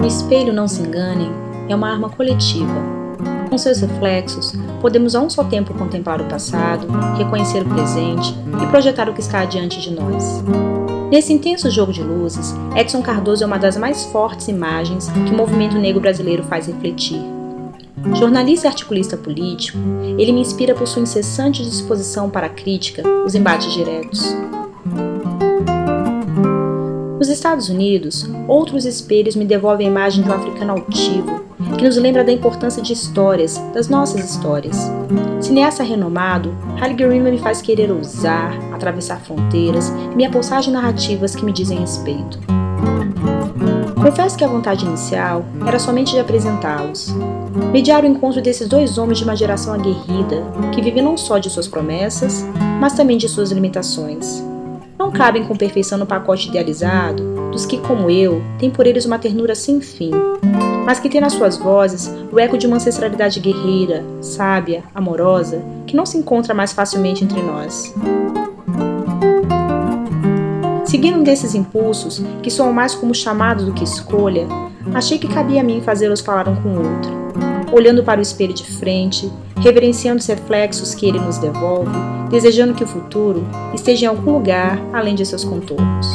O espelho, não se enganem, é uma arma coletiva. Com seus reflexos, podemos a um só tempo contemplar o passado, reconhecer o presente e projetar o que está diante de nós. Nesse intenso jogo de luzes, Edson Cardoso é uma das mais fortes imagens que o movimento negro brasileiro faz refletir. Jornalista e articulista político, ele me inspira por sua incessante disposição para a crítica, os embates diretos. Nos Estados Unidos, outros espelhos me devolvem a imagem de um africano altivo, que nos lembra da importância de histórias, das nossas histórias. Cineasta renomado, Haile Gerima me faz querer ousar, atravessar fronteiras e me apossar de narrativas que me dizem respeito. Confesso que a vontade inicial era somente de apresentá-los, mediar o encontro desses dois homens de uma geração aguerrida, que vive não só de suas promessas, mas também de suas limitações. Não cabem com perfeição no pacote idealizado dos que, como eu, têm por eles uma ternura sem fim, mas que têm nas suas vozes o eco de uma ancestralidade guerreira, sábia, amorosa, que não se encontra mais facilmente entre nós. Seguindo um desses impulsos, que soam mais como chamado do que escolha, achei que cabia a mim fazê-los falar um com o outro, olhando para o espelho de frente, reverenciando os reflexos que ele nos devolve, desejando que o futuro esteja em algum lugar além de seus contornos.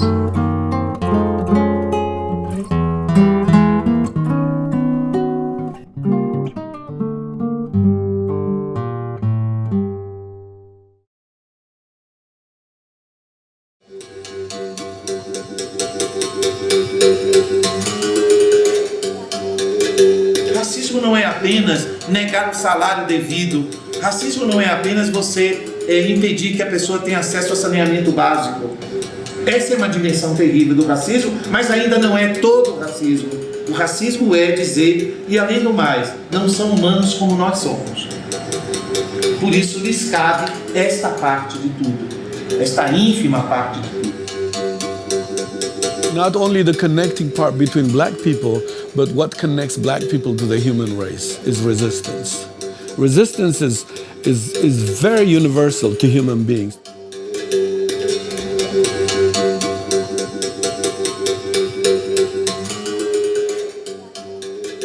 Racismo não é apenas negar o salário devido. Racismo não é apenas você impedir que a pessoa tenha acesso a saneamento básico. Essa é uma dimensão terrível do racismo, mas ainda não é todo o racismo. O racismo é dizer, e além do mais, não são humanos como nós somos. Por isso lhes cabe esta parte de tudo, esta ínfima parte de tudo. Not only the connecting part between black people, but what connects black people to the human race is resistance. Resistance is very universal to human beings.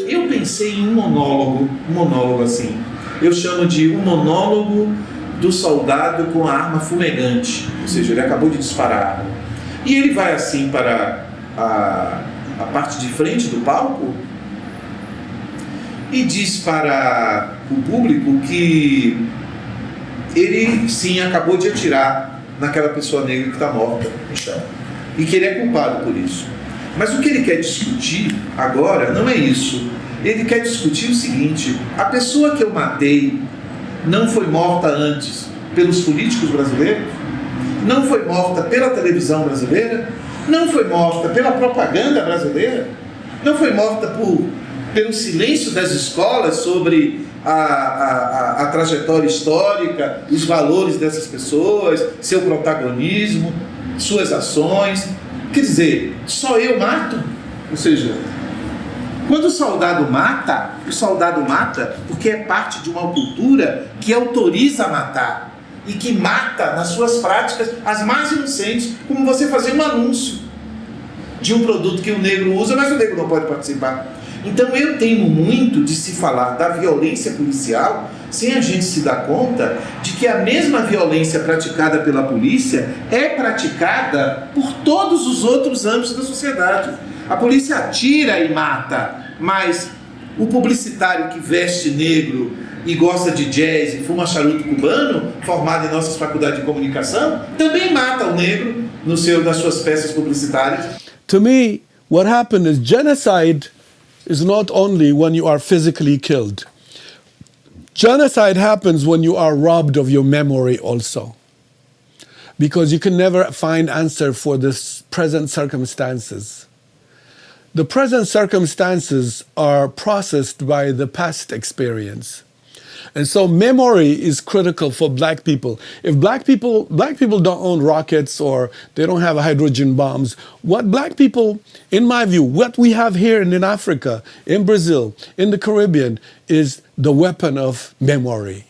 Eu pensei em um monólogo assim. Eu chamo de um monólogo do soldado com a arma fumegante, ou seja, ele acabou de disparar. E ele vai assim para a parte de frente do palco e diz para o público que ele sim acabou de atirar naquela pessoa negra que está morta no chão e que ele é culpado por isso. Mas o que ele quer discutir agora não é isso. Ele quer discutir o seguinte: a pessoa que eu matei não foi morta antes pelos políticos brasileiros? Não foi morta pela televisão brasileira? Não foi morta pela propaganda brasileira? Não foi morta pelo silêncio das escolas sobre a trajetória histórica, os valores dessas pessoas, seu protagonismo, suas ações? Quer dizer, só eu mato? Ou seja, quando o soldado mata porque é parte de uma cultura que autoriza a matar e que mata nas suas práticas as mais inocentes, como você fazer um anúncio de um produto que o negro usa, mas o negro não pode participar. Então eu temo muito de se falar da violência policial sem a gente se dar conta de que a mesma violência praticada pela polícia é praticada por todos os outros âmbitos da sociedade. A polícia atira e mata, mas o publicitário que veste negro e gosta de jazz e fuma charuto cubano, formado em nossas faculdades de comunicação, também mata o negro nas suas peças publicitárias. To me, what happened is genocide is not only when you are physically killed. Genocide happens when you are robbed of your memory also. Because you can never find answer for the present circumstances. The present circumstances are processed by the past experience. And so memory is critical for black people. If black people don't own rockets or they don't have hydrogen bombs, what black people, in my view, what we have here in Africa, in Brazil, in the Caribbean, is the weapon of memory.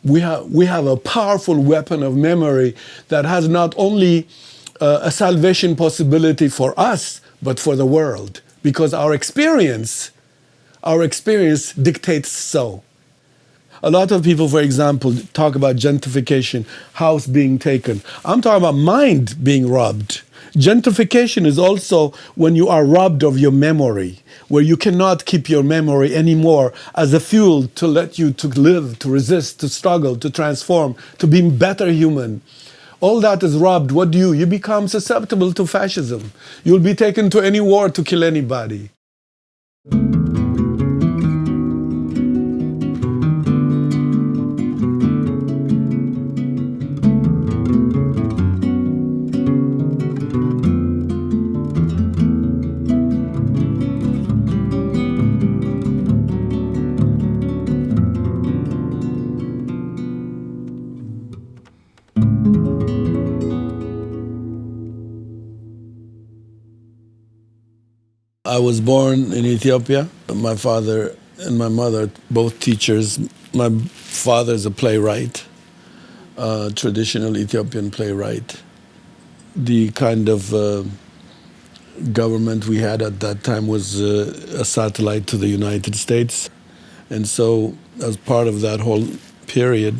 We have a powerful weapon of memory that has not only a salvation possibility for us, but for the world, because our experience dictates so. A lot of people, for example, talk about gentrification, house being taken. I'm talking about mind being robbed. Gentrification is also when you are robbed of your memory, where you cannot keep your memory anymore as a fuel to let you to live, to resist, to struggle, to transform, to be better human. All that is robbed. What do? You become susceptible to fascism. You'll be taken to any war to kill anybody. I was born in Ethiopia. My father and my mother, both teachers. My father is a playwright, traditional Ethiopian playwright. The kind of government we had at that time was a satellite to the United States. And so as part of that whole period,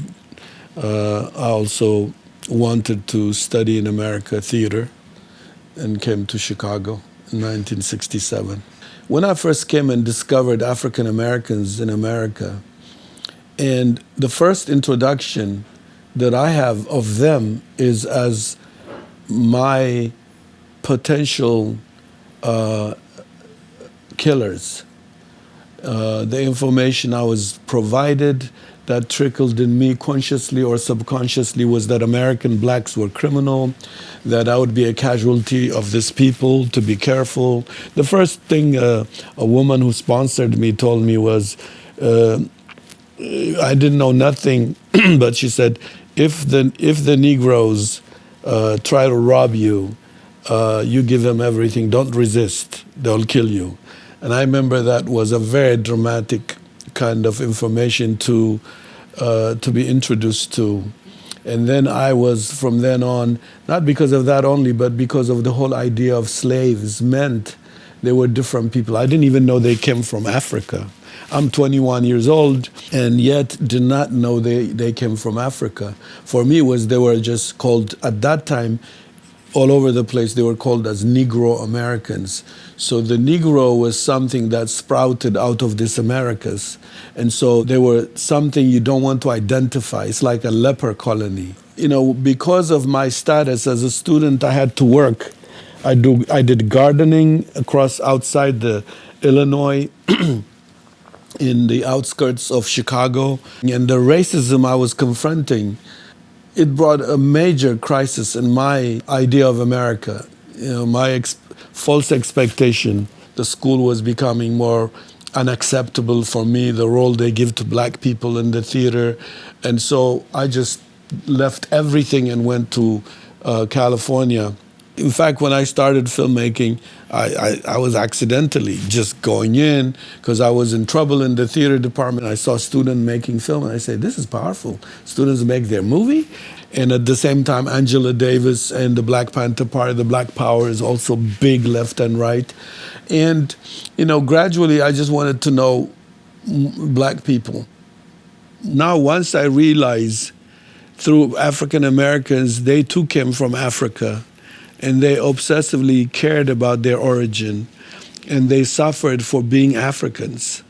I also wanted to study in America theater and came to Chicago in 1967. When I first came and discovered African Americans in America, and the first introduction that I have of them is as my potential killers. The information I was provided that trickled in me consciously or subconsciously was that American blacks were criminal, that I would be a casualty of this people, to be careful. The first thing a woman who sponsored me told me was, I didn't know nothing, but she said, if the Negroes try to rob you, you give them everything, don't resist, they'll kill you. And I remember that was a very dramatic kind of information to be introduced to. And then I was, from then on, not because of that only, but because of the whole idea of slaves meant they were different people. I didn't even know they came from Africa. I'm 21 years old and yet did not know they came from Africa. For me, they were just called, at that time, all over the place, they were called as Negro Americans. So the Negro was something that sprouted out of these Americas. And so they were something you don't want to identify. It's like a leper colony. You know, because of my status as a student, I had to work. I did gardening outside the Illinois, in the outskirts of Chicago. And the racism I was confronting, it brought a major crisis in my idea of America. You know, my false expectation. The school was becoming more unacceptable for me, the role they give to black people in the theater. And so I just left everything and went to California. In fact, when I started filmmaking, I was accidentally just going in because I was in trouble in the theater department. I saw students making film and I said, this is powerful. Students make their movie. And at the same time, Angela Davis and the Black Panther Party, the Black Power is also big left and right. And, you know, gradually I just wanted to know black people. Now, once I realized through African Americans, they too came from Africa. And they obsessively cared about their origin, and they suffered for being Africans,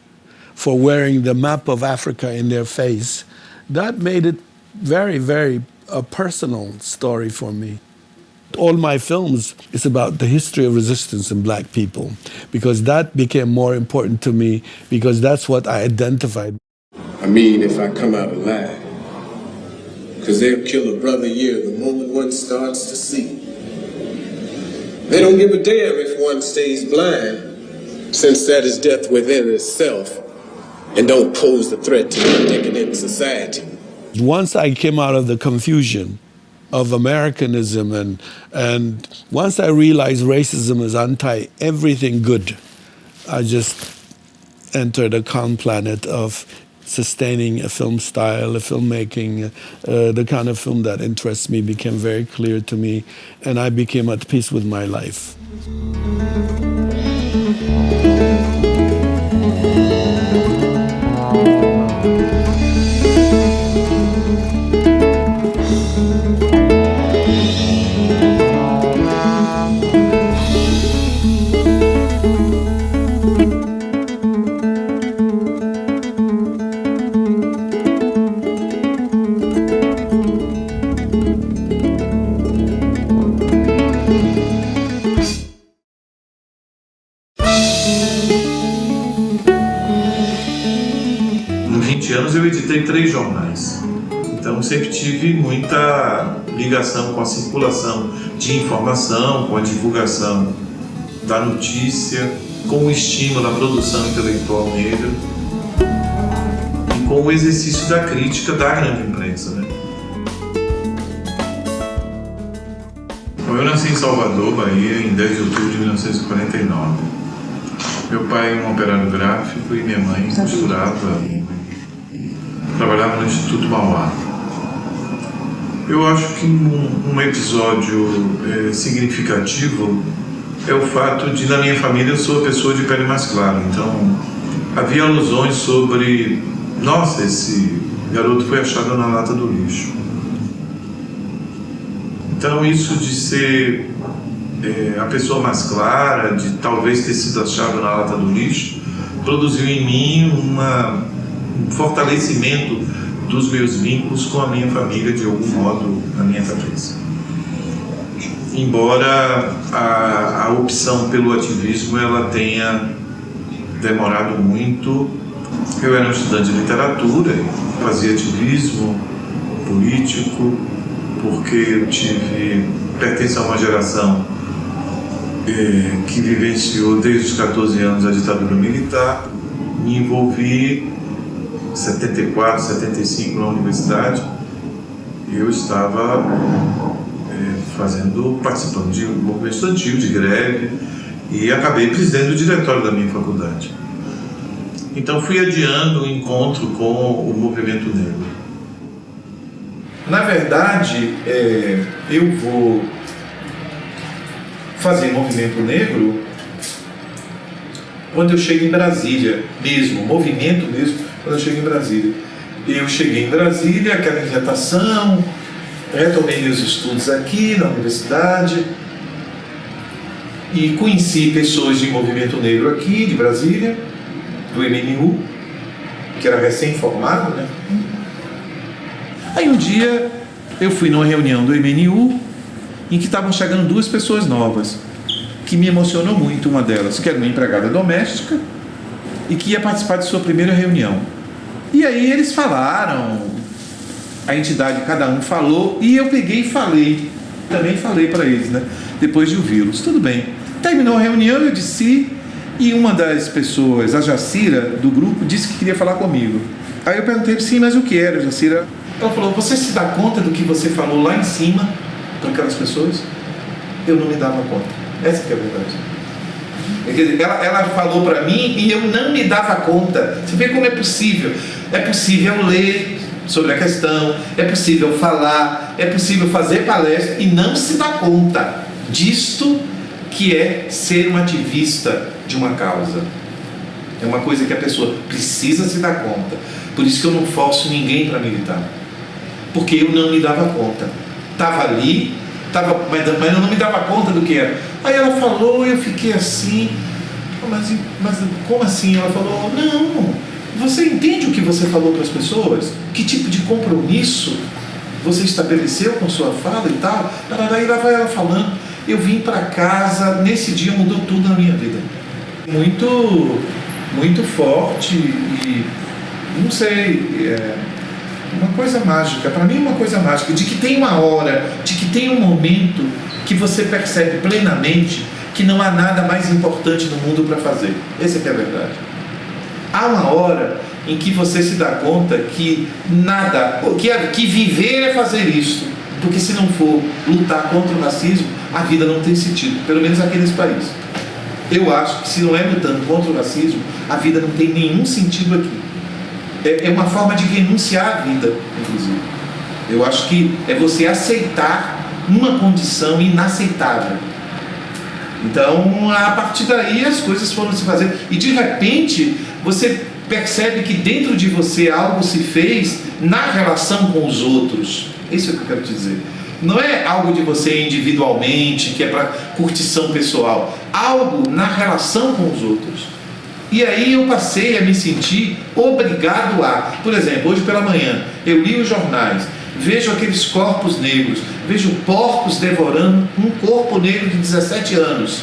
for wearing the map of Africa in their face. That made it very, very a personal story for me. All my films is about the history of resistance in black people, because that became more important to me, because that's what I identified. I mean, if I come out alive, because they'll kill a brother here the moment one starts to see. They don't give a damn if one stays blind, since that is death within itself, and don't pose a threat to the decadent society. Once I came out of the confusion of Americanism and once I realized racism is anti-everything good, I just entered a calm planet of sustaining a film style, a filmmaking, the kind of film that interests me became very clear to me, and I became at peace with my life. Em 20 anos eu editei 3 jornais, então sempre tive muita ligação com a circulação de informação, com a divulgação da notícia, com o estímulo à produção intelectual negra e com o exercício da crítica da grande imprensa, né? Eu nasci em Salvador, Bahia, em 10 de outubro de 1949. Meu pai é um operário gráfico e minha mãe costurava e trabalhava no Instituto Mauá. Eu acho que um episódio significativo é o fato de, na minha família, eu sou a pessoa de pele mais clara. Então, havia alusões sobre, nossa, esse garoto foi achado na lata do lixo. Então, isso de ser a pessoa mais clara, de talvez ter sido achado na lata do lixo, produziu em mim um fortalecimento dos meus vínculos com a minha família, de algum modo, na minha cabeça. Embora a opção pelo ativismo ela tenha demorado muito, eu era um estudante de literatura, fazia ativismo político, porque eu pertenço a uma geração que vivenciou desde os 14 anos a ditadura militar. Me envolvi em 74, 75 na universidade. Eu estava participando de um movimento estudantil, de greve, e acabei presidente do diretório da minha faculdade. Então fui adiando o encontro com o movimento negro. Na verdade, eu vou fazer movimento negro quando eu chego em Brasília mesmo, movimento mesmo, quando eu chego em Brasília. Eu cheguei em Brasília, aquela inquietação, retomei meus estudos aqui na universidade e conheci pessoas de movimento negro aqui, de Brasília, do MNU, que era recém-formado, né? Aí um dia eu fui numa reunião do MNU em que estavam chegando 2 pessoas novas, que me emocionou muito. Uma delas, que era uma empregada doméstica e que ia participar de sua primeira reunião. E aí eles falaram, a entidade, cada um falou, e eu peguei e falei, também falei para eles, né? Depois de ouvi-los. Tudo bem. Terminou a reunião, eu desci, e uma das pessoas, a Jacira, do grupo, disse que queria falar comigo. Aí eu perguntei, sim, mas o que era, Jacira? Ela falou, você se dá conta do que você falou lá em cima para aquelas pessoas? Eu não me dava conta. Essa que é a verdade. Quer dizer, ela falou para mim e eu não me dava conta. Você vê como é possível. É possível ler sobre a questão, é possível falar, é possível fazer palestra e não se dar conta disto que é ser um ativista de uma causa. É uma coisa que a pessoa precisa se dar conta. Por isso que eu não forço ninguém para militar. Porque eu não me dava conta. Estava ali, mas eu não me dava conta do que era. Aí ela falou e eu fiquei assim, mas como assim? Ela falou, não, você entende o que você falou para as pessoas? Que tipo de compromisso você estabeleceu com sua fala e tal? Aí lá vai ela falando. Eu vim para casa, nesse dia mudou tudo na minha vida. Muito forte e, não sei, uma coisa mágica, para mim uma coisa mágica, de que tem uma hora, de que tem um momento que você percebe plenamente que não há nada mais importante no mundo para fazer. Essa é que é a verdade. Há uma hora em que você se dá conta que nada, que viver é fazer isso, porque se não for lutar contra o racismo, a vida não tem sentido, pelo menos aqui nesse país. Eu acho que se não é lutando contra o racismo, a vida não tem nenhum sentido aqui. é uma forma de renunciar à vida, inclusive. Eu acho que é você aceitar uma condição inaceitável. Então, a partir daí, as coisas foram se fazendo. E, de repente, você percebe que dentro de você algo se fez na relação com os outros. Isso é o que eu quero te dizer. Não é algo de você individualmente, que é para curtição pessoal. Algo na relação com os outros. E aí eu passei a me sentir obrigado a... Por exemplo, hoje pela manhã, eu li os jornais, vejo aqueles corpos negros, vejo porcos devorando um corpo negro de 17 anos,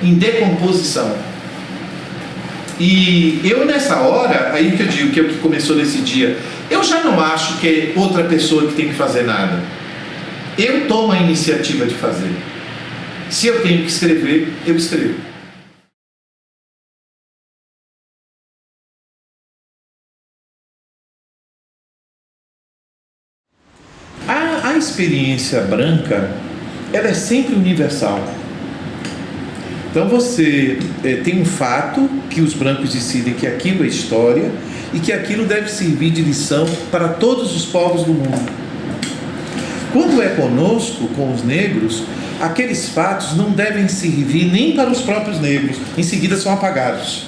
em decomposição. E eu nessa hora, aí que eu digo que é o que começou nesse dia, eu já não acho que é outra pessoa que tem que fazer nada. Eu tomo a iniciativa de fazer. Se eu tenho que escrever, eu escrevo. A experiência branca, ela é sempre universal. Então você tem um fato que os brancos decidem que aquilo é história e que aquilo deve servir de lição para todos os povos do mundo. Quando é conosco, com os negros, aqueles fatos não devem servir nem para os próprios negros, em seguida são apagados.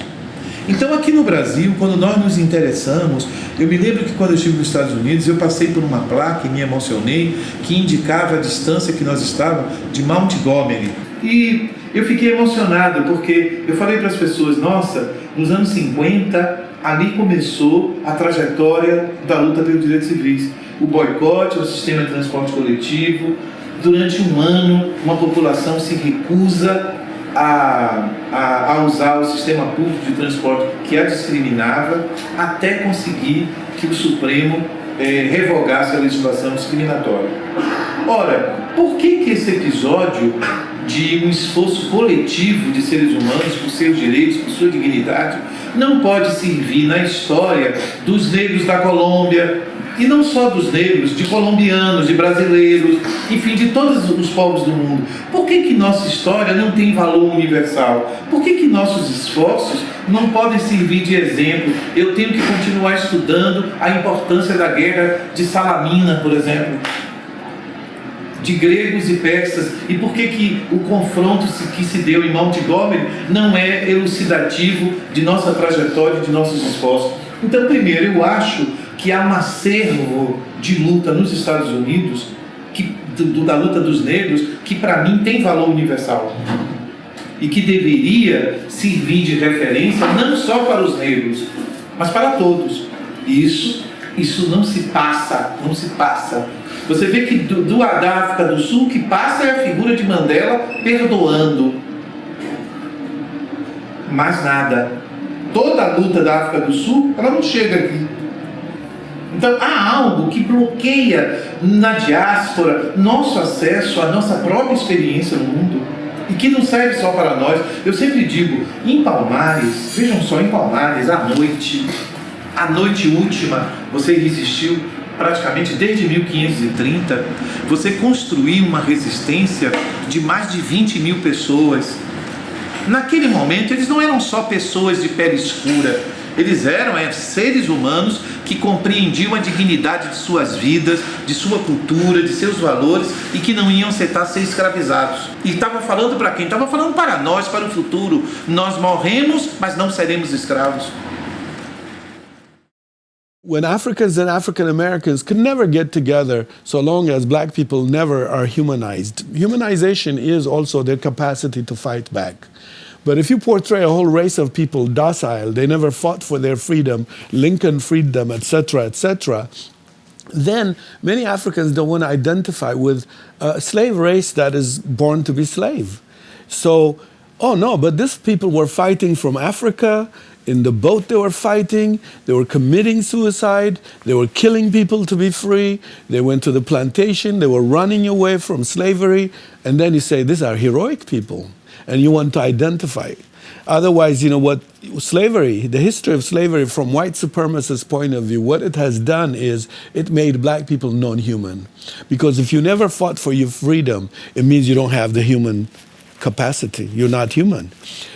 Então aqui no Brasil, quando nós nos interessamos, eu me lembro que quando eu estive nos Estados Unidos, eu passei por uma placa e me emocionei, que indicava a distância que nós estávamos de Montgomery. E eu fiquei emocionado, porque eu falei para as pessoas, nossa, nos anos 50, ali começou a trajetória da luta pelos direitos civis. O boicote ao sistema de transporte coletivo. Durante um ano, uma população se recusa a usar o sistema público de transporte que a discriminava, até conseguir que o Supremo revogasse a legislação discriminatória. Ora, por que esse episódio de um esforço coletivo de seres humanos por seus direitos, por sua dignidade, não pode servir na história dos negros da Colômbia, e não só dos negros, de colombianos, de brasileiros, enfim, de todos os povos do mundo? Por que nossa história não tem valor universal? Por que nossos esforços não podem servir de exemplo? Eu tenho que continuar estudando a importância da guerra de Salamina, por exemplo, de gregos e persas, e por que o confronto que se deu em Montgomery não é elucidativo de nossa trajetória, de nossos esforços? Então, primeiro, eu acho que há um acervo de luta nos Estados Unidos, da luta dos negros, que para mim tem valor universal e que deveria servir de referência não só para os negros, mas para todos. Isso não se passa, não se passa. Você vê que da África do Sul, o que passa é a figura de Mandela perdoando. Mais nada. Toda a luta da África do Sul, ela não chega aqui. Então há algo que bloqueia na diáspora nosso acesso à nossa própria experiência no mundo, e que não serve só para nós. Eu sempre digo, em Palmares, vejam só, em Palmares, à noite última, você resistiu praticamente desde 1530, você construiu uma resistência de mais de 20 mil pessoas. Naquele momento, eles não eram só pessoas de pele escura, eles eram seres humanos que compreendiam a dignidade de suas vidas, de sua cultura, de seus valores, e que não iam aceitar ser escravizados. E estava falando para quem? Estava falando para nós, para o futuro. Nós morremos, mas não seremos escravos. When Africans and African Americans could never get together so long as black people never are humanized. Humanization is also their capacity to fight back. But if you portray a whole race of people docile, they never fought for their freedom, Lincoln freed them, etc., etc., then many Africans don't want to identify with a slave race that is born to be slave. So, oh no, but these people were fighting from Africa. In the boat they were fighting, they were committing suicide, they were killing people to be free, they went to the plantation, they were running away from slavery, and then you say, these are heroic people, and you want to identify. Otherwise, you know what, slavery, the history of slavery from white supremacist point of view, what it has done is it made black people non-human. Because if you never fought for your freedom, it means you don't have the human capacity. You're not human.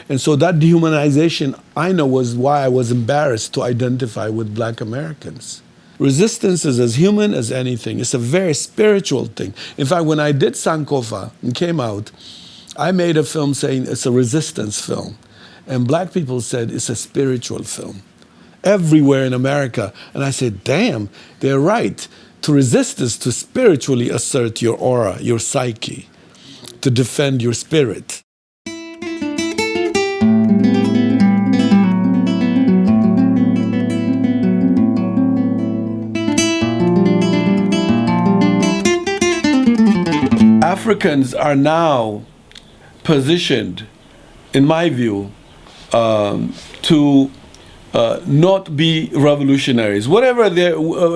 And so that dehumanization, I know, was why I was embarrassed to identify with black Americans. Resistance is as human as anything. It's a very spiritual thing. In fact, when I did Sankofa and came out, I made a film saying it's a resistance film. And black people said it's a spiritual film. Everywhere in America. And I said, damn, they're right. To resist is to spiritually assert your aura, your psyche, to defend your spirit. Africans are now positioned, in my view, to not be revolutionaries, whatever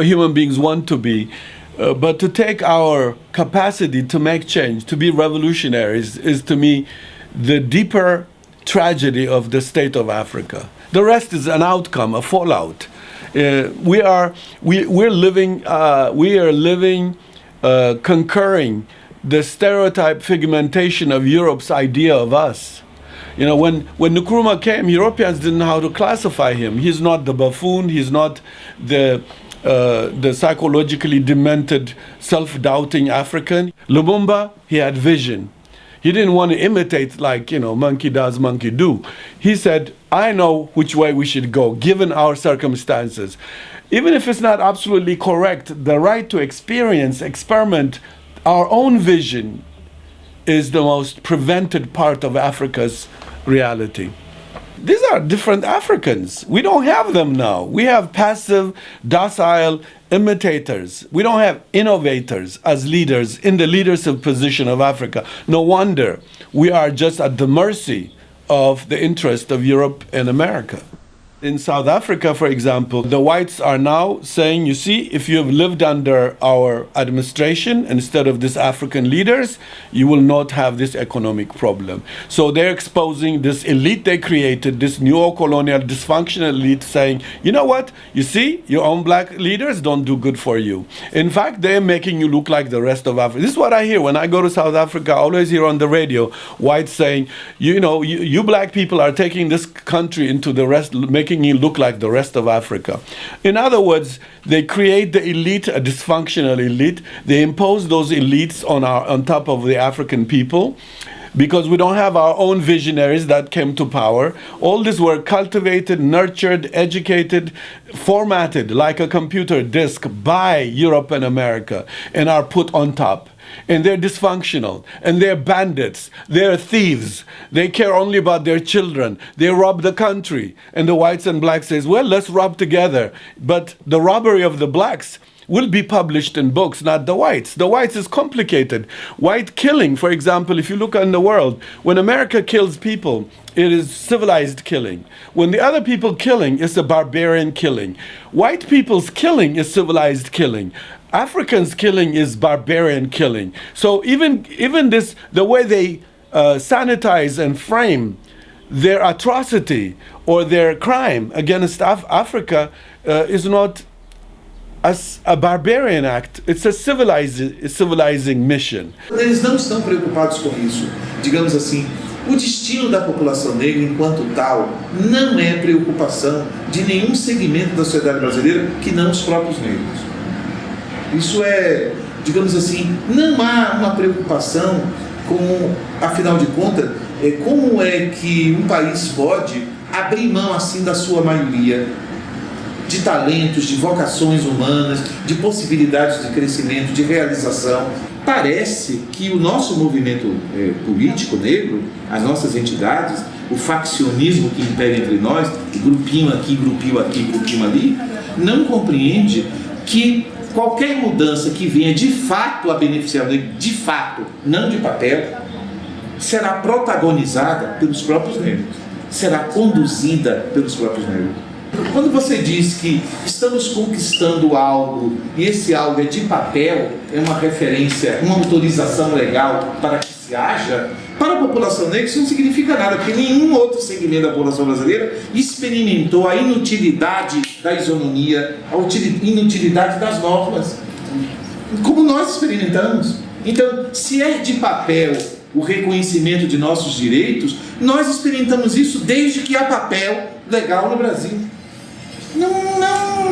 human beings want to be, but to take our capacity to make change, to be revolutionaries, is to me the deeper tragedy of the state of Africa. The rest is an outcome, a fallout. We are living concurring the stereotype figmentation of Europe's idea of us. You know, when Nkrumah came, Europeans didn't know how to classify him. He's not the buffoon. He's not the psychologically demented, self-doubting African. Lumumba, he had vision. He didn't want to imitate like, monkey does, monkey do. He said, I know which way we should go, given our circumstances. Even if it's not absolutely correct, the right to experience, experiment our own vision is the most prevented part of Africa's reality. These are different Africans. We don't have them now. We have passive, docile imitators. We don't have innovators as leaders in the leadership position of Africa. No wonder we are just at the mercy of the interest of Europe and America. In South Africa, for example, the whites are now saying, you see, if you have lived under our administration instead of these African leaders, you will not have this economic problem. So they're exposing this elite they created, this neo-colonial dysfunctional elite, saying, you know what, you see, your own black leaders don't do good for you. In fact, they're making you look like the rest of Africa. This is what I hear when I go to South Africa. I always hear on the radio whites saying, you black people are taking this country into the rest, making you look like the rest of Africa. In other words, they create the elite, a dysfunctional elite. They impose those elites on top of the African people because we don't have our own visionaries that came to power. All these were cultivated, nurtured, educated, formatted like a computer disk by Europe and America and are put on top. And they're dysfunctional, and they're bandits, they're thieves, they care only about their children, they rob the country. And the whites and blacks says, well, let's rob together. But the robbery of the blacks will be published in books, not the whites. The whites is complicated. White killing, for example, if you look in the world, when America kills people, it is civilized killing. When the other people killing, it's a barbarian killing. White people's killing is civilized killing. Africans killing is barbarian killing. So even this, the way they sanitize and frame their atrocity or their crime against Africa is not as a barbarian act. It's a civilizing mission. Eles não estão preocupados com isso. Digamos assim, o destino da população negra enquanto tal não é preocupação de nenhum segmento da sociedade brasileira que não os próprios negros. Isso é, digamos assim, não há uma preocupação com, afinal de contas, como é que um país pode abrir mão assim da sua maioria de talentos, de vocações humanas, de possibilidades de crescimento, de realização. Parece que o nosso movimento político negro, as nossas entidades, o faccionismo que impera entre nós, grupinho aqui, grupinho aqui, grupinho ali, não compreende que qualquer mudança que venha de fato a beneficiar o negro, de fato, não de papel, será protagonizada pelos próprios negros, será conduzida pelos próprios negros. Quando você diz que estamos conquistando algo e esse algo é de papel, é uma referência, uma autorização legal para que se haja, para a população negra isso não significa nada, porque nenhum outro segmento da população brasileira experimentou a inutilidade da isonomia, a inutilidade das normas, como nós experimentamos. Então, se é de papel o reconhecimento de nossos direitos, nós experimentamos isso desde que há papel legal no Brasil. Não.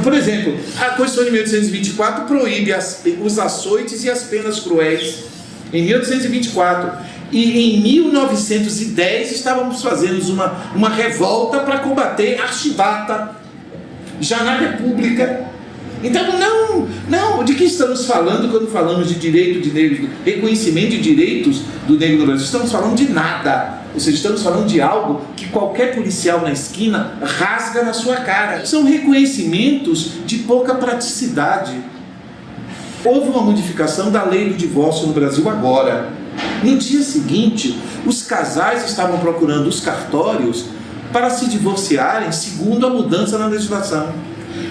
Por exemplo, a Constituição de 1824 proíbe os açoites e as penas cruéis. Em 1824. E em 1910 estávamos fazendo uma revolta para combater a chibata, já na República. Então, não, de que estamos falando quando falamos de direito de negro, reconhecimento de direitos do negro no Brasil? Estamos falando de nada. Ou seja, estamos falando de algo que qualquer policial na esquina rasga na sua cara. São reconhecimentos de pouca praticidade. Houve uma modificação da lei do divórcio no Brasil agora. No dia seguinte, os casais estavam procurando os cartórios para se divorciarem segundo a mudança na legislação.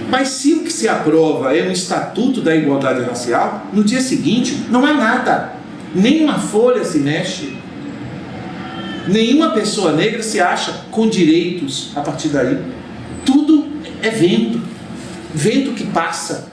Mas se o que se aprova é um estatuto da igualdade racial, no dia seguinte não há nada. Nenhuma folha se mexe. Nenhuma pessoa negra se acha com direitos a partir daí. Tudo é vento. Vento que passa.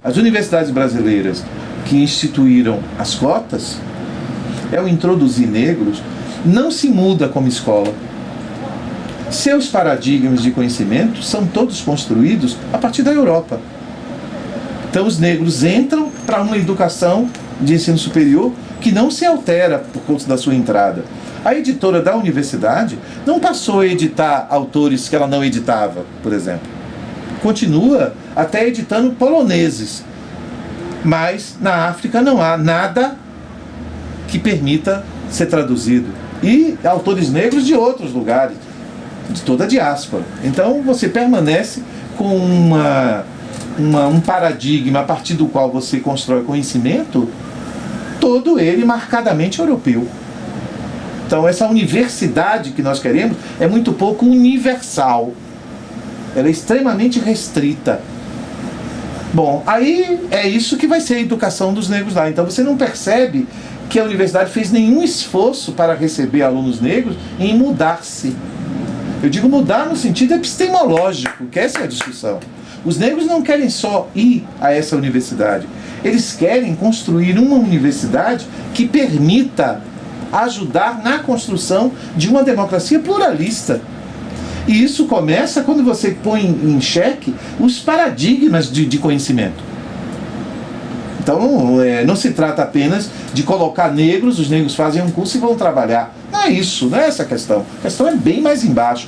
As universidades brasileiras que instituíram as cotas, ao introduzir negros, não se muda como escola. Seus paradigmas de conhecimento são todos construídos a partir da Europa. Então os negros entram para uma educação de ensino superior que não se altera por conta da sua entrada. A editora da universidade não passou a editar autores que ela não editava, por exemplo. Continua até editando poloneses. Mas na África não há nada que permita ser traduzido. E autores negros de outros lugares, de toda a diáspora. Então você permanece com um paradigma a partir do qual você constrói conhecimento, todo ele marcadamente europeu. Então essa universidade que nós queremos é muito pouco universal. Ela é extremamente restrita. Bom, aí é isso que vai ser a educação dos negros lá. Então você não percebe que a universidade fez nenhum esforço para receber alunos negros em mudar-se. Eu digo mudar no sentido epistemológico, que essa é a discussão. Os negros não querem só ir a essa universidade. Eles querem construir uma universidade que permita ajudar na construção de uma democracia pluralista. E isso começa quando você põe em xeque os paradigmas de conhecimento. Então, não se trata apenas de colocar negros, os negros fazem um curso e vão trabalhar. Não é isso, não é essa a questão. A questão é bem mais embaixo.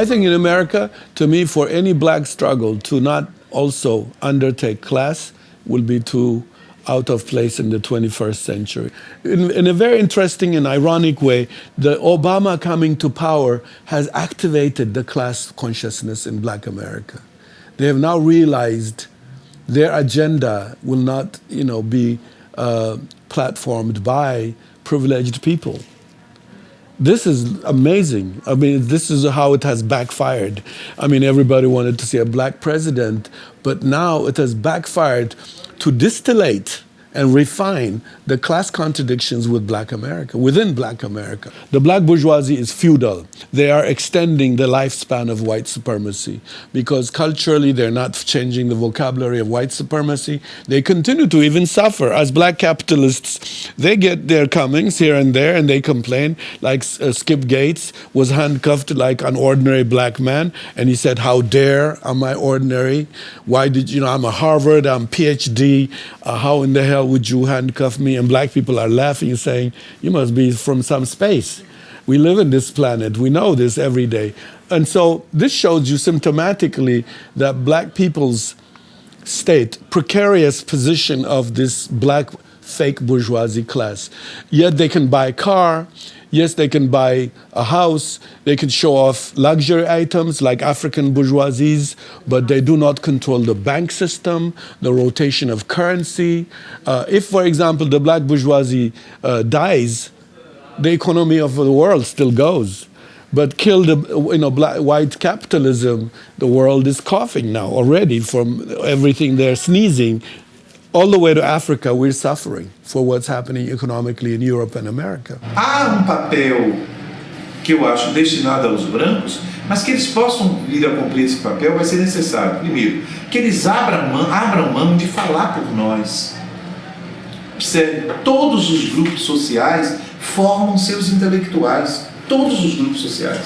I think in America, to me, for any black struggle to not also undertake class will be too out of place in the 21st century. In a very interesting and ironic way, the Obama coming to power has activated the class consciousness in black America. They have now realized their agenda will not, be platformed by privileged people. This is amazing. I mean, this is how it has backfired. I mean, everybody wanted to see a black president, but now it has backfired to distillate and refine the class contradictions with black America, within black America. The black bourgeoisie is feudal. They are extending the lifespan of white supremacy because culturally they're not changing the vocabulary of white supremacy. They continue to even suffer. As black capitalists, they get their comings here and there and they complain, like Skip Gates was handcuffed like an ordinary black man and he said, how dare am I ordinary? Why did, I'm a Harvard, I'm PhD, how in the hell would you handcuff me? And black people are laughing, saying, you must be from some space. We live in this planet. We know this every day. And so this shows you symptomatically that black people's state, precarious position of this black fake bourgeoisie class. Yet they can buy a car, Yes, they can buy a house, they can show off luxury items like African bourgeoisies, but they do not control the bank system, the rotation of currency. If, for example, the black bourgeoisie dies, the economy of the world still goes. But kill the white capitalism, the world is coughing now already from everything they're sneezing. All the way to Africa, we're suffering for what's happening economically in Europe and America. Há papel que eu acho destinado aos brancos, mas que eles possam vir a cumprir esse papel vai ser necessário, primeiro, que eles abram mão de falar por nós. Todos os grupos sociais formam seus intelectuais, todos os grupos sociais.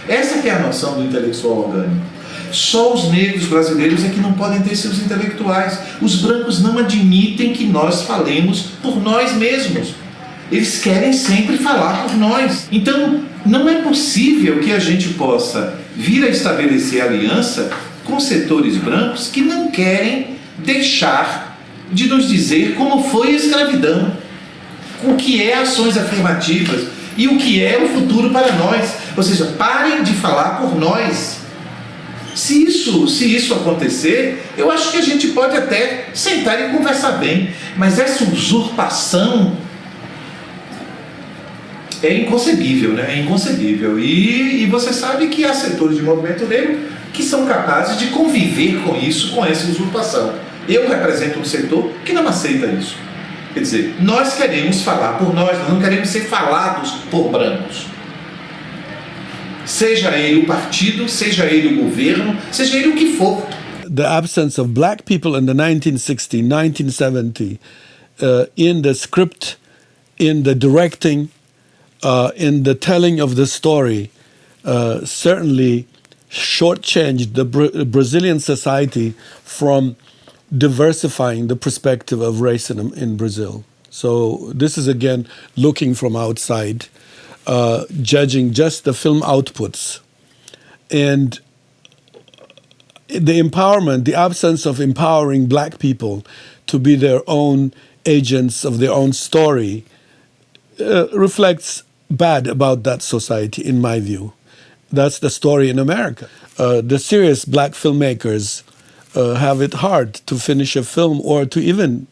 Essa que é a noção do intelectual orgânico. Só os negros brasileiros é que não podem ter seus intelectuais. Os brancos não admitem que nós falemos por nós mesmos. Eles querem sempre falar por nós. Então, não é possível que a gente possa vir a estabelecer aliança com setores brancos que não querem deixar de nos dizer como foi a escravidão, o que é ações afirmativas e o que é o futuro para nós. Ou seja, parem de falar por nós. Se isso acontecer, eu acho que a gente pode até sentar e conversar bem, mas essa usurpação é inconcebível, né? É inconcebível. E você sabe que há setores de movimento negro que são capazes de conviver com isso, com essa usurpação. Eu represento um setor que não aceita isso. Quer dizer, nós queremos falar por nós não queremos ser falados por brancos. Seja ele o partido, seja ele o governo, seja ele o que for. The absence of black people in the 1960s, 1970, in the script, in the directing, in the telling of the story, certainly shortchanged the Brazilian society from diversifying the perspective of race in Brazil. So this is again looking from outside. Judging just the film outputs and the empowerment, the absence of empowering black people to be their own agents of their own story reflects bad about that society, in my view. That's the story in America. The serious black filmmakers have it hard to finish a film or to even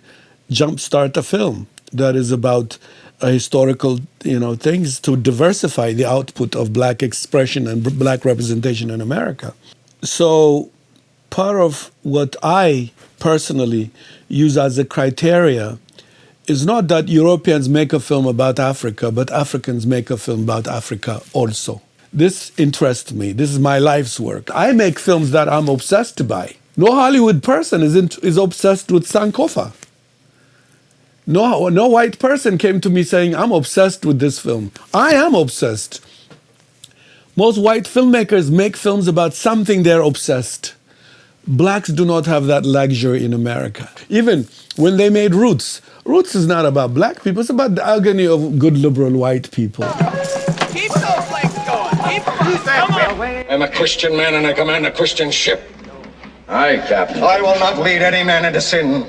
jumpstart a film that is about historical, things to diversify the output of black expression and black representation in America. So part of what I personally use as a criteria is not that Europeans make a film about Africa, but Africans make a film about Africa also. This interests me. This is my life's work. I make films that I'm obsessed by. No Hollywood person is obsessed with Sankofa. No white person came to me saying, I'm obsessed with this film. I am obsessed. Most white filmmakers make films about something they're obsessed. Blacks do not have that luxury in America. Even when they made Roots is not about black people, it's about the agony of good liberal white people. Keep those legs going. Keep them on. I'm a Christian man and I command a Christian ship. Aye, Captain. I will not lead any man into sin.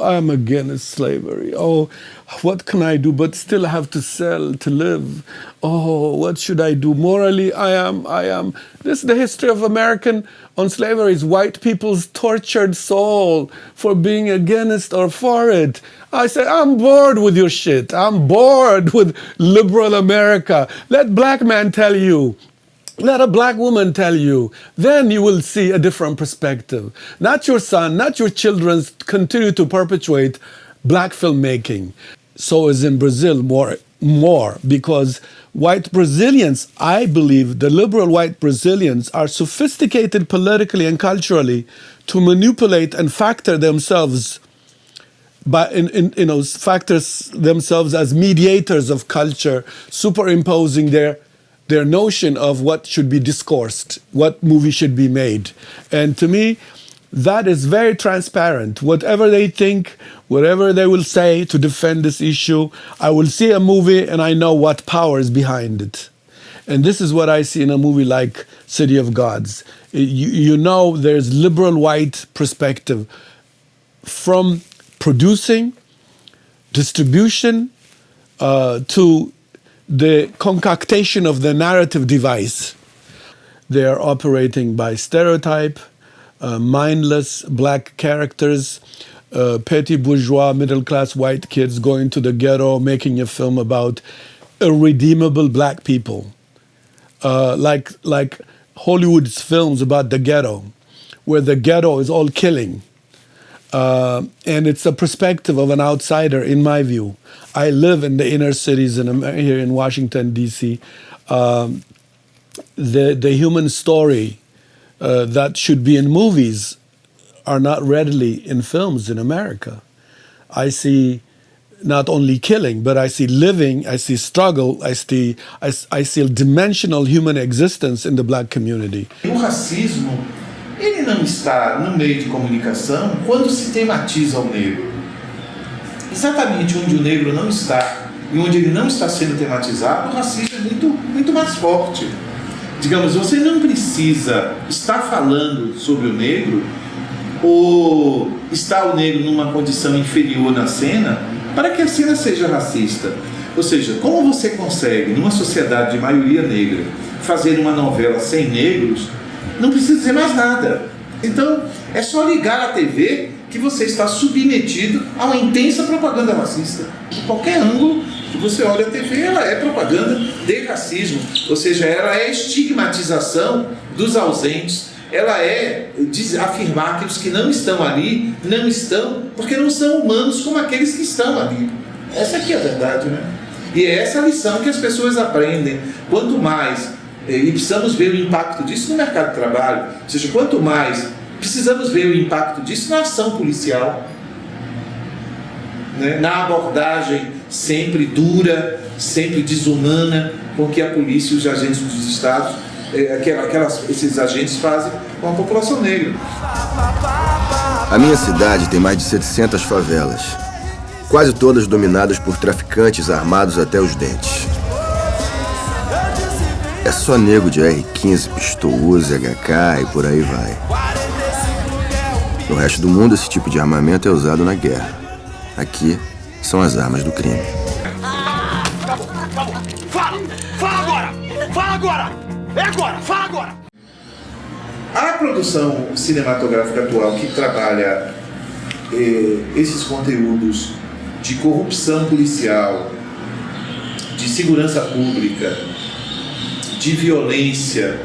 I'm against slavery. Oh, what can I do but still have to sell to live? Oh, what should I do? Morally, I am. This is the history of American on slavery. Is white people's tortured soul for being against or for it. I say, I'm bored with your shit. I'm bored with liberal America. Let black man tell you. Let a black woman tell you. Then you will see a different perspective. Not your son, not your children continue to perpetuate black filmmaking. So is in Brazil more because white Brazilians, I believe the liberal white Brazilians are sophisticated politically and culturally to manipulate and factor themselves factors themselves as mediators of culture, superimposing their notion of what should be discoursed, what movie should be made. And to me, that is very transparent. Whatever they think, whatever they will say to defend this issue, I will see a movie and I know what power is behind it. And this is what I see in a movie like City of Gods. You know there's liberal white perspective from producing, distribution, to the concoctation of the narrative device. They are operating by stereotype, mindless black characters, petty bourgeois, middle-class white kids going to the ghetto, making a film about irredeemable black people, like Hollywood's films about the ghetto, where the ghetto is all killing. And it's a perspective of an outsider, in my view. I live in the inner cities here in Washington, D.C. The human story that should be in movies are not readily in films in America. I see not only killing, but I see living, I see struggle, I see a dimensional human existence in the black community. O racismo, ele não está no meio de comunicação quando se tematiza o negro. Exatamente onde o negro não está e onde ele não está sendo tematizado, o racismo é muito mais forte. Digamos, você não precisa estar falando sobre o negro ou estar o negro numa condição inferior na cena para que a cena seja racista. Ou seja, como você consegue, numa sociedade de maioria negra, fazer uma novela sem negros, não precisa dizer mais nada. Então, é só ligar a TV que você está submetido a uma intensa propaganda racista. De qualquer ângulo que você olha a TV, ela é propaganda de racismo. Ou seja, ela é estigmatização dos ausentes. Ela é afirmar que os que não estão ali, não estão, porque não são humanos como aqueles que estão ali. Essa aqui é a verdade, né? E é essa a lição que as pessoas aprendem. Quanto mais, e precisamos ver o impacto disso no mercado de trabalho, ou seja, quanto mais precisamos ver o impacto disso na ação policial, né? Na abordagem sempre dura, sempre desumana com que a polícia e os agentes dos estados, esses agentes fazem com a população negra. A minha cidade tem mais de 700 favelas, quase todas dominadas por traficantes armados até os dentes. É só nego de R-15, Pistol Uzi, HK e por aí vai. No resto do mundo, esse tipo de armamento é usado na guerra. Aqui, são as armas do crime. Fala agora! Fala agora! É agora! Fala agora! A produção cinematográfica atual que trabalha esses conteúdos de corrupção policial, de segurança pública, de violência,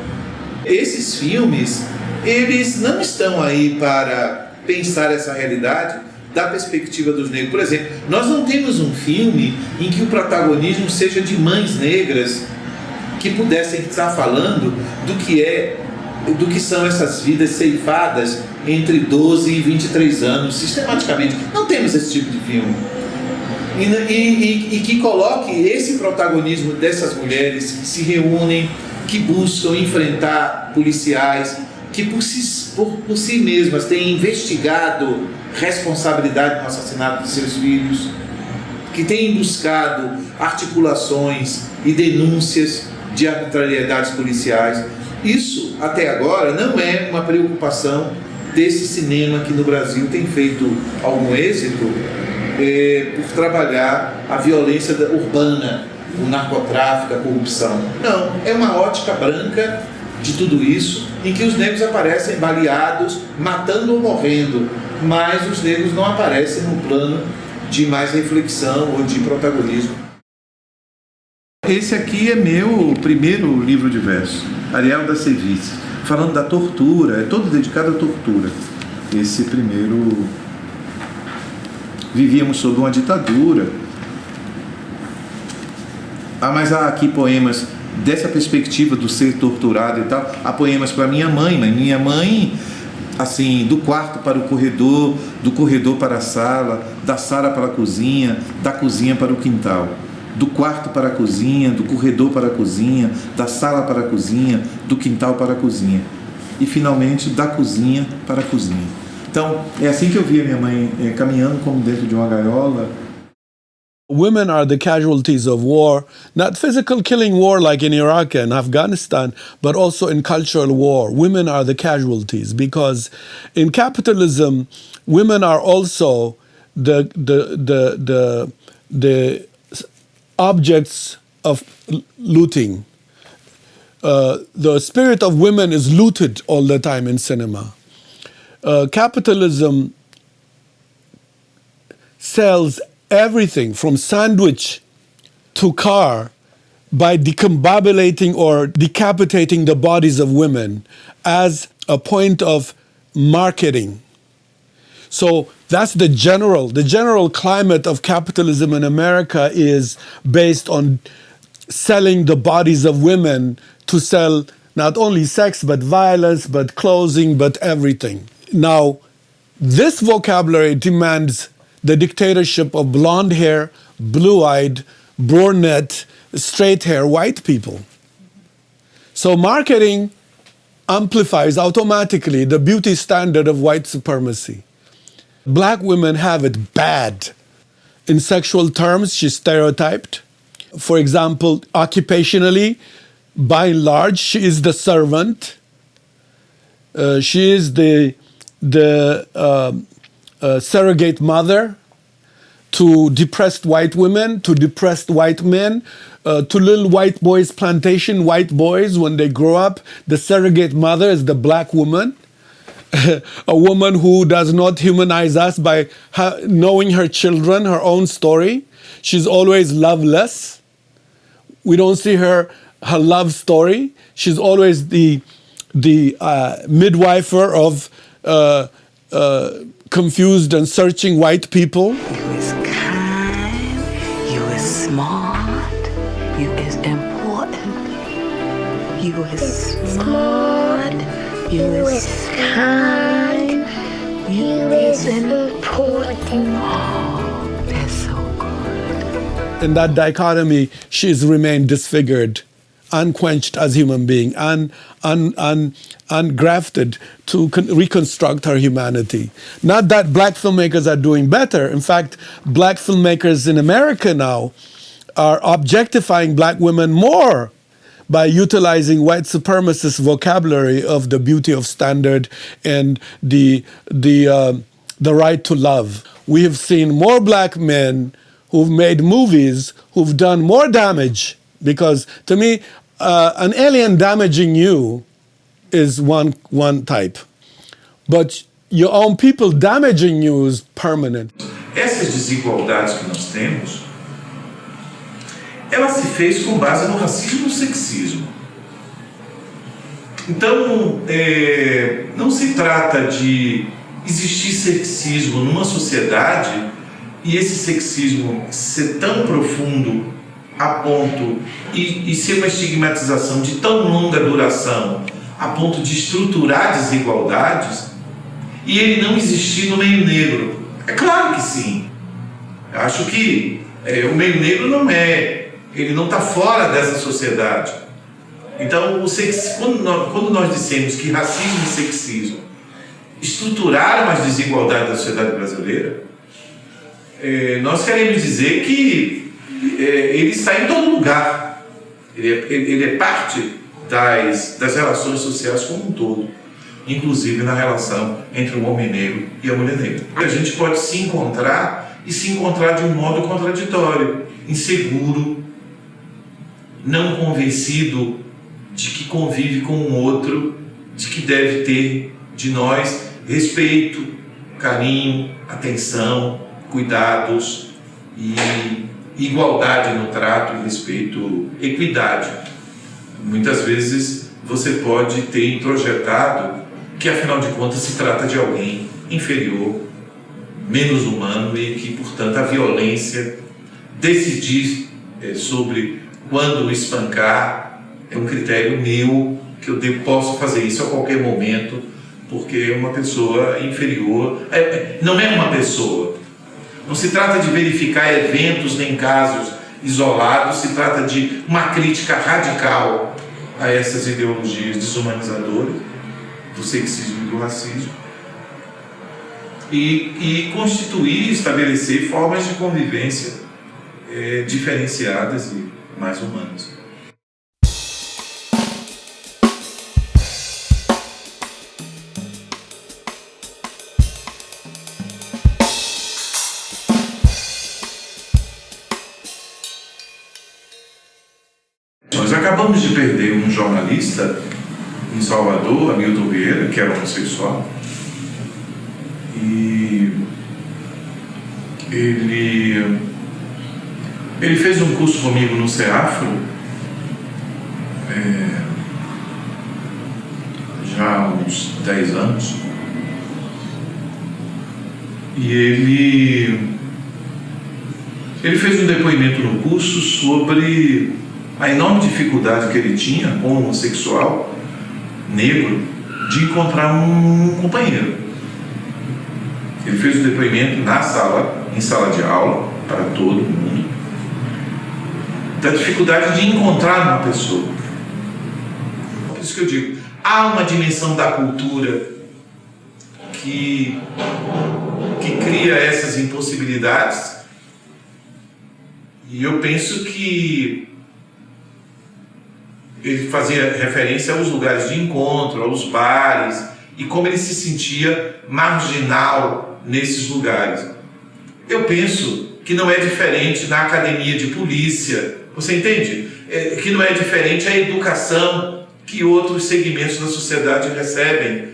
esses filmes, eles não estão aí para pensar essa realidade da perspectiva dos negros. Por exemplo, nós não temos um filme em que o protagonismo seja de mães negras que pudessem estar falando do que são essas vidas ceifadas entre 12 e 23 anos, sistematicamente. Não temos esse tipo de filme. E que coloque esse protagonismo dessas mulheres que se reúnem, que buscam enfrentar policiais, que por si mesmas têm investigado responsabilidade no assassinato de seus filhos, que têm buscado articulações e denúncias de arbitrariedades policiais. Isso, até agora, não é uma preocupação desse cinema que no Brasil tem feito algum êxito por trabalhar a violência urbana, o narcotráfico, a corrupção. Não, é uma ótica branca de tudo isso, em que os negros aparecem baleados, matando ou morrendo, mas os negros não aparecem no plano de mais reflexão ou de protagonismo. Esse aqui é meu primeiro livro de verso, Ariel da Sevice, falando da tortura, é todo dedicado à tortura. Esse primeiro, vivíamos sob uma ditadura. Mas há aqui poemas dessa perspectiva do ser torturado e tal. Há poemas para minha mãe, mas minha mãe, assim, do quarto para o corredor, do corredor para a sala, da sala para a cozinha, da cozinha para o quintal. Do quarto para a cozinha, do corredor para a cozinha, da sala para a cozinha, do quintal para a cozinha. E, finalmente, da cozinha para a cozinha. Então, é assim que eu via minha mãe caminhando como dentro de uma gaiola. Women are the casualties of war, not physical killing war like in Iraq and Afghanistan, but also in cultural war. Women are the casualties because in capitalism, women are also the objects of looting. The spirit of women is looted all the time in cinema. Capitalism sells everything from sandwich to car by discombobulating or decapitating the bodies of women as a point of marketing. So that's the general climate of capitalism in America is based on selling the bodies of women to sell not only sex, but violence, but clothing, but everything. Now, this vocabulary demands the dictatorship of blonde hair, blue-eyed, brunette, straight hair white people. So marketing amplifies automatically the beauty standard of white supremacy. Black women have it bad. In sexual terms, she's stereotyped. For example, occupationally, by and large, she is the servant. She is the surrogate mother to depressed white women, to depressed white men, to little white boys' plantation, white boys, when they grow up, the surrogate mother is the black woman. A woman who does not humanize us by knowing her children, her own story. She's always loveless. We don't see her love story. She's always the midwifer of confused and searching white people. You is kind, you is smart, you is important. You is smart, you is kind, you is important. Oh, that's so good. In that dichotomy, she's remained disfigured, unquenched as human being, ungrafted to reconstruct her humanity. Not that black filmmakers are doing better. In fact, black filmmakers in America now are objectifying black women more by utilizing white supremacist vocabulary of the beauty of standard and the right to love. We have seen more black men who've made movies who've done more damage, because to me, an alien damaging you is one type, but your own people damaging you is permanent. Essas desigualdades que nós temos, ela se fez com base no racismo e no sexismo. Então, não se trata de existir sexismo numa sociedade e esse sexismo ser tão profundo a ponto e ser uma estigmatização de tão longa duração a ponto de estruturar desigualdades e ele não existir no meio negro. É claro que sim. Eu acho que o meio negro ele não está fora dessa sociedade. Então, quando nós dissemos que racismo e sexismo estruturaram as desigualdades da sociedade brasileira, nós queremos dizer que ele está em todo lugar. Ele é parte das relações sociais como um todo, inclusive na relação entre o homem negro e a mulher negra. A gente pode se encontrar e se encontrar de um modo contraditório, inseguro, não convencido de que convive com o outro, de que deve ter de nós respeito, carinho, atenção, cuidados e igualdade no trato e respeito, equidade. Muitas vezes você pode ter introjetado que, afinal de contas, se trata de alguém inferior, menos humano e que, portanto, a violência, decidir sobre quando espancar é um critério meu, que eu posso fazer isso a qualquer momento, porque uma pessoa inferior não é uma pessoa. Não se trata de verificar eventos nem casos isolados, se trata de uma crítica radical a essas ideologias desumanizadoras do sexismo e do racismo e constituir, estabelecer formas de convivência diferenciadas e mais humanas. acabamos de perder um jornalista em Salvador, Hamilton Vieira, que era homossexual, e ele fez um curso comigo no CEAFRO, já há uns 10 anos, e ele fez um depoimento no curso sobre a enorme dificuldade que ele tinha como homossexual negro de encontrar um companheiro. Ele fez um depoimento em sala de aula, para todo mundo, da dificuldade de encontrar uma pessoa. Por isso que eu digo, há uma dimensão da cultura que cria essas impossibilidades, e eu penso que ele fazia referência aos lugares de encontro, aos bares, e como ele se sentia marginal nesses lugares. Eu penso que não é diferente na academia de polícia, você entende? Que não é diferente a educação que outros segmentos da sociedade recebem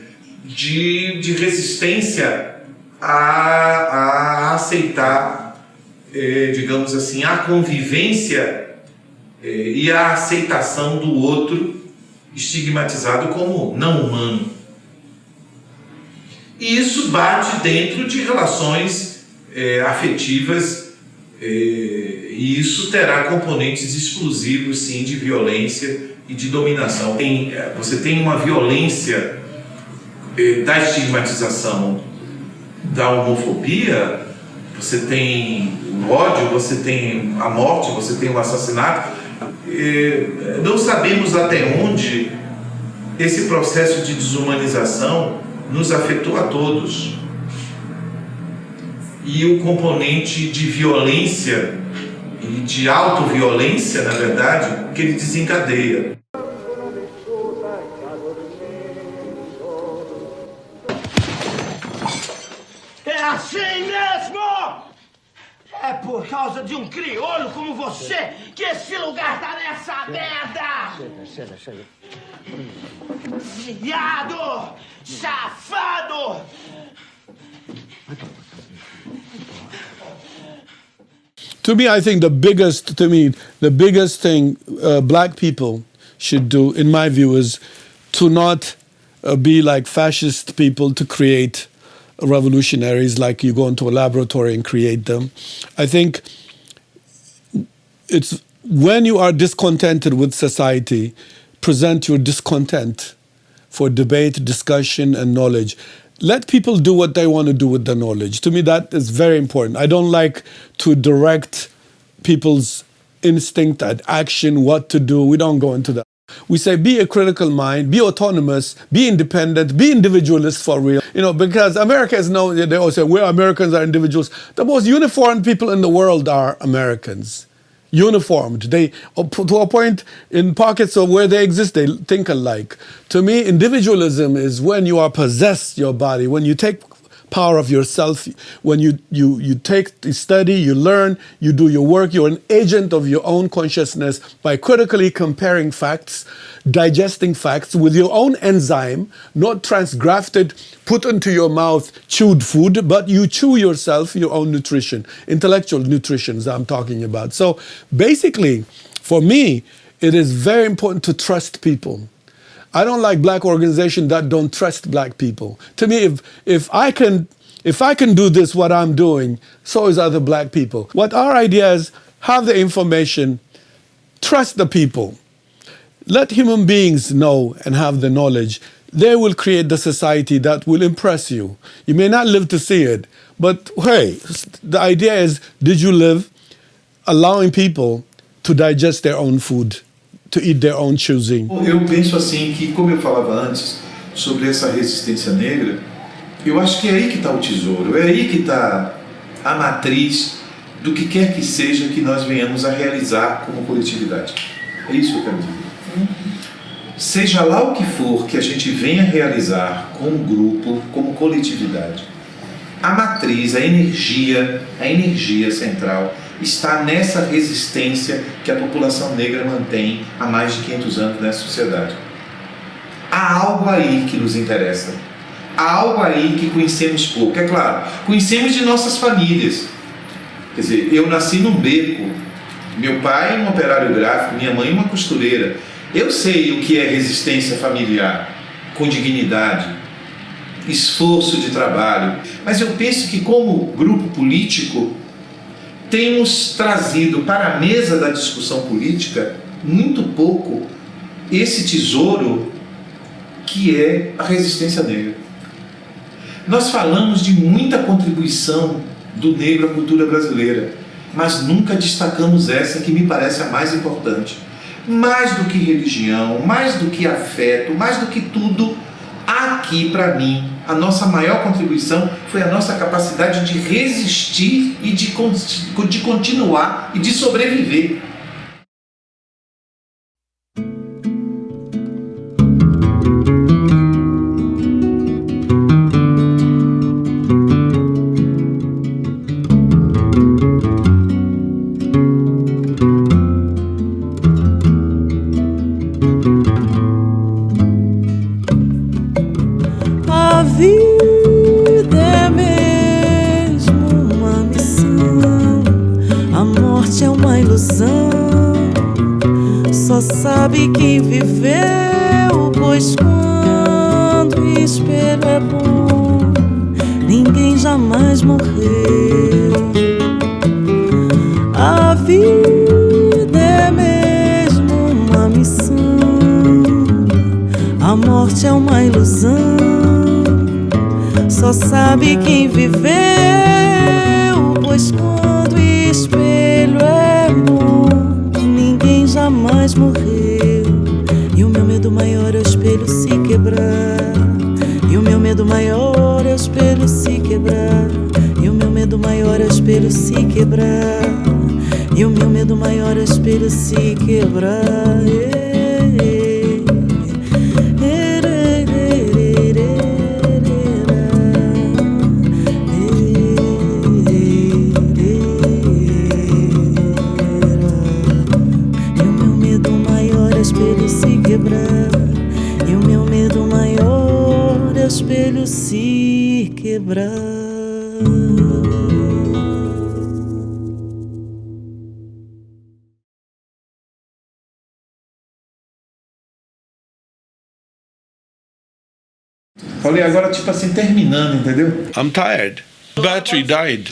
de resistência a aceitar, digamos assim, a convivência e a aceitação do outro estigmatizado como não humano. E isso bate dentro de relações afetivas, e isso terá componentes exclusivos, sim, de violência e de dominação. Você tem uma violência da estigmatização, da homofobia, você tem o ódio, você tem a morte, você tem o assassinato. Não sabemos até onde esse processo de desumanização nos afetou a todos. E o componente de violência e de autoviolência, na verdade, que ele desencadeia. É assim mesmo! É por causa de um crioulo como você que esse lugar tá nessa merda! Chega. Viado! Safado! To me, I think the biggest thing black people should do, in my view, is to not be like fascist people, to create revolutionaries, like you go into a laboratory and create them. I think it's when you are discontented with society, present your discontent for debate, discussion, and knowledge. Let people do what they want to do with the knowledge. To me, that is very important. I don't like to direct people's instinct and action, what to do. We don't go into that. We say be a critical mind, be autonomous, be independent, be individualist for real. You know, because America is known, they always say, we're Americans, are individuals. The most uniformed people in the world are Americans. Uniformed. They, to a point, in pockets of where they exist, they think alike. To me, individualism is when you are possessed your body, when you take power of yourself, when you study, you learn, you do your work, you're an agent of your own consciousness by critically comparing facts, digesting facts with your own enzyme, not transgrafted, put into your mouth, chewed food, but you chew yourself your own nutrition, intellectual nutrition I'm talking about. So basically, for me, it is very important to trust people. I don't like black organizations that don't trust black people. To me, if I can do this, what I'm doing, so is other black people. What our idea is, have the information, trust the people. Let human beings know and have the knowledge. They will create the society that will impress you. You may not live to see it, but hey, the idea is, did you live allowing people to digest their own food? To eat their own choosing. Eu penso assim que, como eu falava antes, sobre essa resistência negra, eu acho que é aí que está o tesouro, é aí que está a matriz do que quer que seja que nós venhamos a realizar como coletividade. É isso que eu quero dizer. Seja lá o que for que a gente venha realizar como grupo, como coletividade, a matriz, a energia central está nessa resistência que a população negra mantém há mais de 500 anos nessa sociedade. Há algo aí que nos interessa. Há algo aí que conhecemos pouco. É claro, conhecemos de nossas famílias. Quer dizer, eu nasci num beco, meu pai um operário gráfico, minha mãe uma costureira. Eu sei o que é resistência familiar, com dignidade, esforço de trabalho. Mas eu penso que, como grupo político, temos trazido para a mesa da discussão política muito pouco esse tesouro que é a resistência negra. Nós falamos de muita contribuição do negro à cultura brasileira, mas nunca destacamos essa que me parece a mais importante. Mais do que religião, mais do que afeto, mais do que tudo, aqui para mim, a nossa maior contribuição foi a nossa capacidade de resistir e de continuar e de sobreviver. Só sabe quem viveu, pois quando o espelho é bom, ninguém jamais morreu. A vida é mesmo uma missão, a morte é uma ilusão. Só sabe quem viveu, pois quando o espelho é bom, ninguém jamais morreu. E o meu medo maior é o espelho se quebrar. E o meu medo maior é o espelho se quebrar. E o meu medo maior é o espelho se quebrar. E o meu medo maior é o espelho se quebrar. E o meu medo maior é o espelho se quebrar. Falei agora, tipo assim, terminando, entendeu? I'm tired. Battery died.